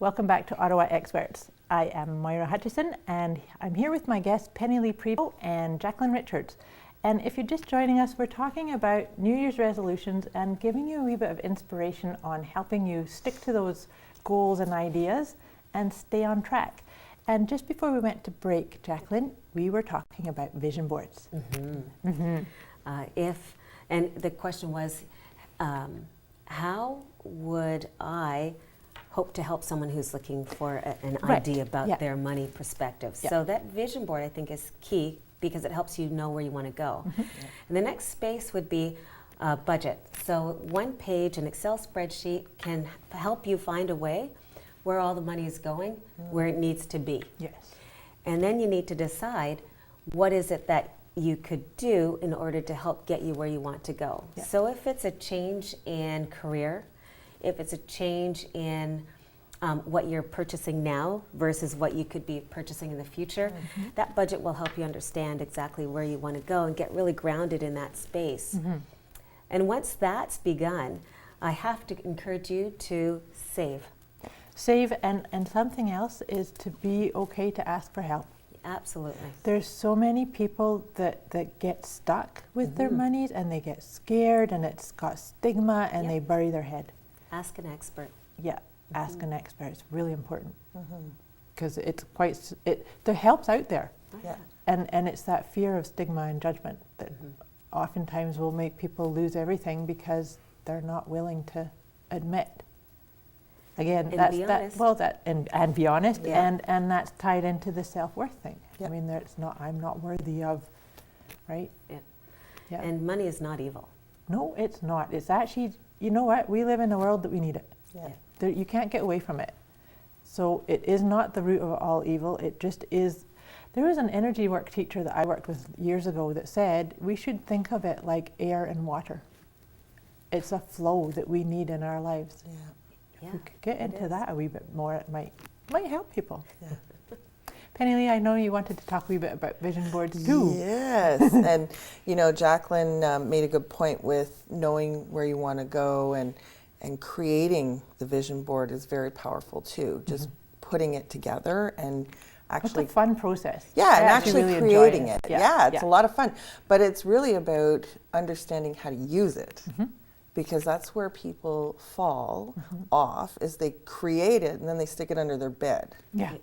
Welcome back to Ottawa Experts. I am Moira Hutchison and I'm here with my guests Penny Prevost and Jacqueline Richards. And if you're just joining us, we're talking about New Year's resolutions and giving you a wee bit of inspiration on helping you stick to those goals and ideas and stay on track. And just before we went to break, Jacqueline, we were talking about vision boards. And the question was, how would I hope to help someone who's looking for an idea about their money perspective? So that vision board, I think, is key because it helps you know where you want to go. And the next space would be budget. So one page, an Excel spreadsheet can help you find a way where all the money is going, where it needs to be. Yes. And then you need to decide what is it that you could do in order to help get you where you want to go. Yeah. So if it's a change in career, if it's a change in what you're purchasing now versus what you could be purchasing in the future, that budget will help you understand exactly where you want to go and get really grounded in that space. And once that's begun, I have to encourage you to save. Save, and something else is to be okay to ask for help. Absolutely. There's so many people that get stuck with their monies and they get scared and it's got stigma and they bury their head. Ask an expert. Yeah, ask an expert. It's really important because it's there help's out there. Yeah. And it's that fear of stigma and judgment that oftentimes will make people lose everything because they're not willing to admit. Again, And that's be that. honest. Well, that and be honest, Yeah. and that's tied into the self-worth thing. Yeah. I mean, I'm not worthy of, right? Yeah. Yeah. And money is not evil. No, it's not. It's actually, you know what? We live in a world that we need it. Yeah. You can't get away from it. So it is not the root of all evil. It just is. There was an energy work teacher that I worked with years ago that said we should think of it like air and water. It's a flow that we need in our lives. Yeah. Yeah, If we could get it into is. that a wee bit more, it might help people. Yeah. Penny Lee, I know you wanted to talk a wee bit about vision boards too. Yes, and Jacqueline made a good point with knowing where you want to go and creating the vision board is very powerful too. Just putting it together and actually It's a fun process. Yeah, I and actually really enjoy creating it. Yeah, it's yeah. a lot of fun. But it's really about understanding how to use it. Because that's where people fall off, is they create it and then they stick it under their bed. Yeah.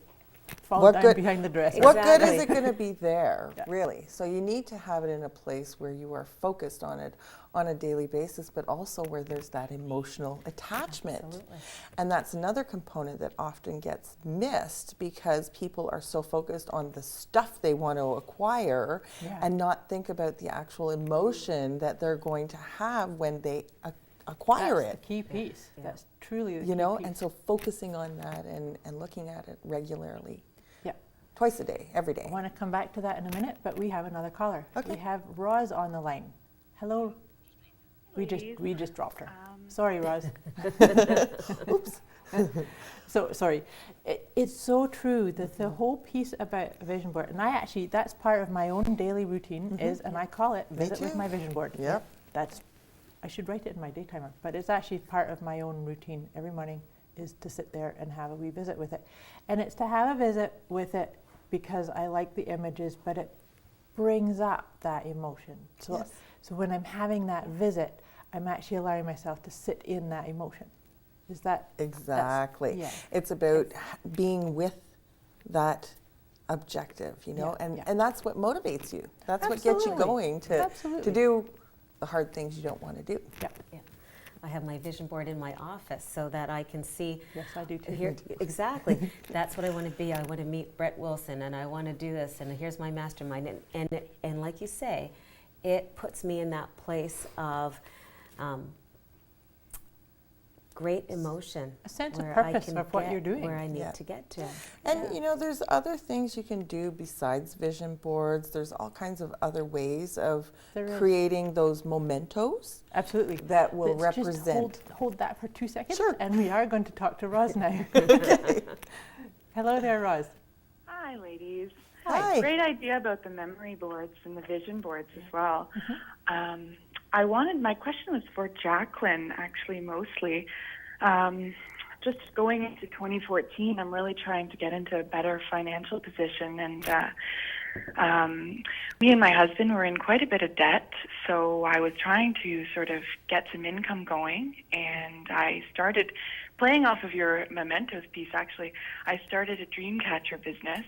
Fall What down good- behind the dresser. What good is Exactly. it going to be there, Yeah. really? So you need to have it in a place where you are focused on it on a daily basis, but also where there's that emotional attachment. Absolutely. And that's another component that often gets missed because people are so focused on the stuff they want to acquire Yeah. and not think about the actual emotion that they're going to have when they acquire That's it. the key piece. Yeah. That's truly the You key know, piece. and so focusing on that and looking at it regularly. Yeah. Twice a day, every day. I want to come back to that in a minute, but we have another caller. Okay. We have Roz on the line. Hello. We just dropped her. Sorry, Roz. Oops. So sorry. It's so true that the whole piece about a vision board, and that's part of my own daily routine and I call it Me visit with too. my vision board. Yep. I should write it in my day timer, but it's actually part of my own routine every morning is to sit there and have a wee visit with it. And it's to have a visit with it because I like the images, but it brings up that emotion. So, Yes. so when I'm having that visit, I'm actually allowing myself to sit in that emotion. Is that Exactly. yeah. It's about being with that objective, Yeah, and, yeah. and that's what motivates you. That's what gets you Absolutely. going to Absolutely. do the hard things you don't want to do. Yeah. Yeah. I have my vision board in my office so that I can see Yes, I do too. here exactly. That's what I want to be. I want to meet Brett Wilson, and I want to do this. And here's my mastermind. And like you say, it puts me in that place of great emotion, A sense of where I purpose can of what get you're doing. where I need Yeah. to get to. And there's other things you can do besides vision boards. There's all kinds of other ways of There is. creating those mementos Absolutely. that will Let's just represent. hold that for 2 seconds. Sure. And we are going to talk to Roz now. Hello there, Roz. Hi, ladies. Hi. Great idea about the memory boards and the vision boards as well. My question was for Jacqueline, actually, mostly. just going into 2014, I'm really trying to get into a better financial position, and me and my husband were in quite a bit of debt, so I was trying to sort of get some income going, and I started playing off of your mementos piece. Actually, I started a dream catcher business,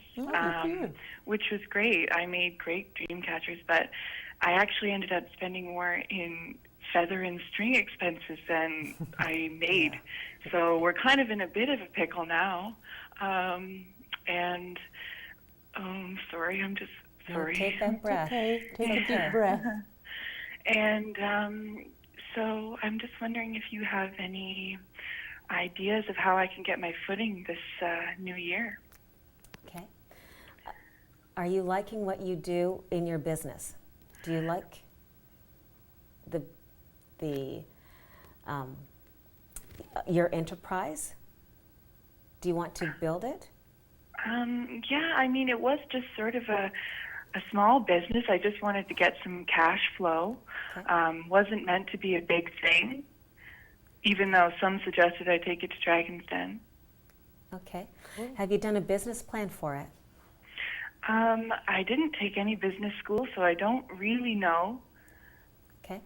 which was great. I made great dream catchers, but I actually ended up spending more in feather and string expenses than I made. So we're kind of in a bit of a pickle now. Sorry, I'm just sorry. No, take that breath. Okay, take a deep breath. And so I'm just wondering if you have any ideas of how I can get my footing this new year. Okay. Are you liking what you do in your business? Do you like your enterprise? Do you want to build it? Yeah, I mean, it was just sort of a small business. I just wanted to get some cash flow. Okay. Wasn't meant to be a big thing, even though some suggested I take it to Dragon's Den. Okay. Cool. Have you done a business plan for it? I didn't take any business school, so I don't really know. Okay.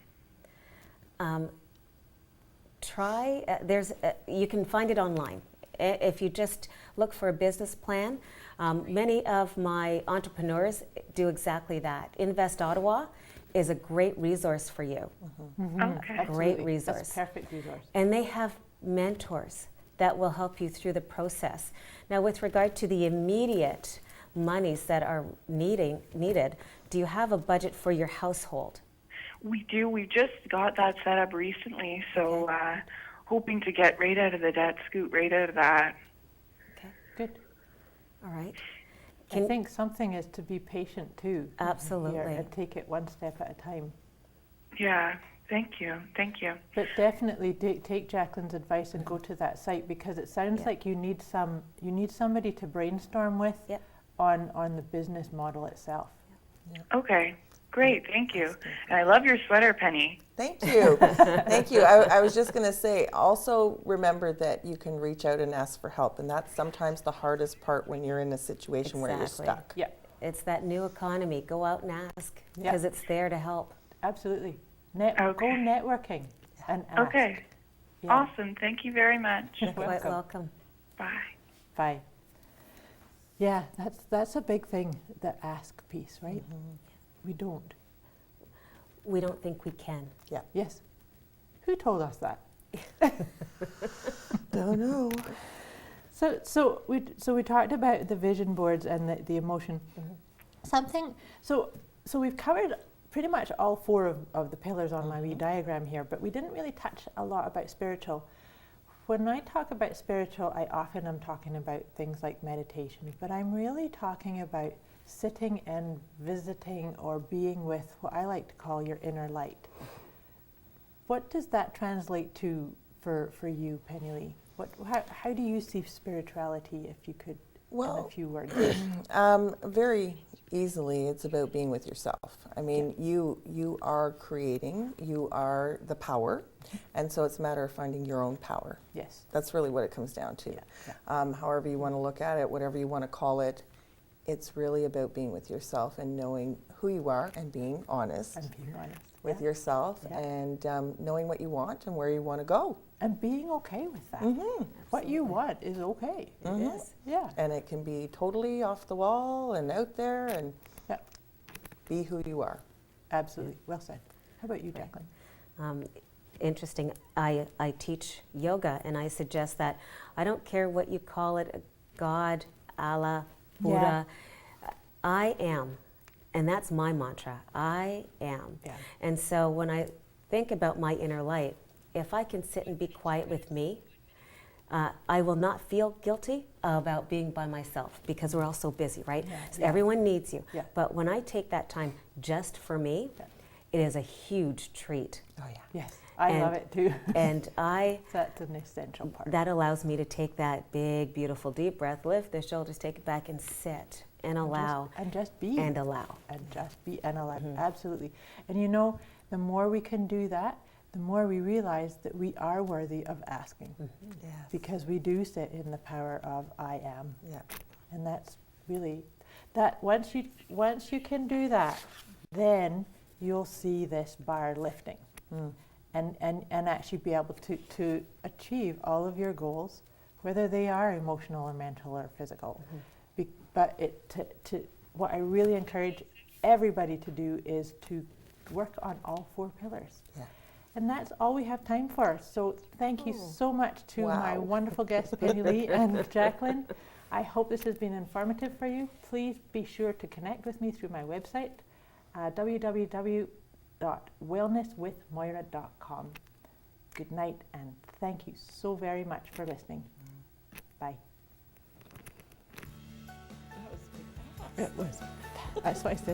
You can find it online. If you just look for a business plan, many of my entrepreneurs do exactly that. Invest Ottawa is a great resource for you. Okay. Great resource. That's a perfect resource. And they have mentors that will help you through the process. Now, with regard to the immediate monies that are needed, do you have a budget for your household? We do. We just got that set up recently, so hoping to get right out of the debt, scoot right out of that. Okay. Good. All right. I think something is to be patient too. Absolutely. Here, and take it one step at a time. Yeah. Thank you. Thank you. But definitely take Jacqueline's advice and go to that site, because it sounds like you need somebody to brainstorm with on the business model itself. Okay. Great. Thank you. And I love your sweater, Penny. Thank you. Thank you. I was just going to say, also remember that you can reach out and ask for help. And that's sometimes the hardest part when you're in a situation where you're stuck. Yeah. It's that new economy. Go out and ask, because it's there to help. Absolutely. Go networking and ask. Okay. Yeah. Awesome. Thank you very much. You're quite welcome. Bye. Bye. Yeah, that's a big thing, the ask piece, right? We don't. We don't think we can. Yeah. Yes. Who told us that? Don't know. So we talked about the vision boards and the emotion. So we've covered pretty much all four of the pillars on my wee diagram here, but we didn't really touch a lot about spiritual. When I talk about spiritual, I often am talking about things like meditation, but I'm really talking about sitting and visiting or being with what I like to call your inner light. What does that translate to for you, Penny Lee? How do you see spirituality, if you could, in a few words? Very easily, it's about being with yourself. I mean, you are creating, you are the power, and so it's a matter of finding your own power. Yes. That's really what it comes down to. However you want to look at it, whatever you want to call it, it's really about being with yourself and knowing who you are and being honest, with yourself and knowing what you want and where you want to go. And being okay with that. What you want is okay. It is. Yeah. And it can be totally off the wall and out there, and be who you are. Absolutely. Well said. How about you, Jacqueline? Interesting. I teach yoga, and I suggest that I don't care what you call it, God, Allah, Buddha. I am. And that's my mantra. I am. Yeah. And so when I think about my inner light, if I can sit and be quiet with me, I will not feel guilty about being by myself, because we're all so busy, right? So everyone needs you. But when I take that time just for me, it is a huge treat. Oh yeah. Yes. I love it too. And that's an essential part. That allows me to take that big, beautiful, deep breath, lift the shoulders, take it back, and sit and allow. And just be. And allow. And just be and allow. Absolutely. And you know, the more we can do that, the more we realize that we are worthy of asking. Yes. Because we do sit in the power of I am. Yeah. And that's really, that once you can do that, then you'll see this bar lifting. And actually be able to achieve all of your goals, whether they are emotional or mental or physical. But what I really encourage everybody to do is to work on all 4 pillars. Yeah. And that's all we have time for. So thank you so much to my Wow. wonderful guests, Penny Lee and Jacqueline. I hope this has been informative for you. Please be sure to connect with me through my website, www.wellnesswithmoira.com. Good night, and thank you so very much for listening. Bye. It was. That's why I said.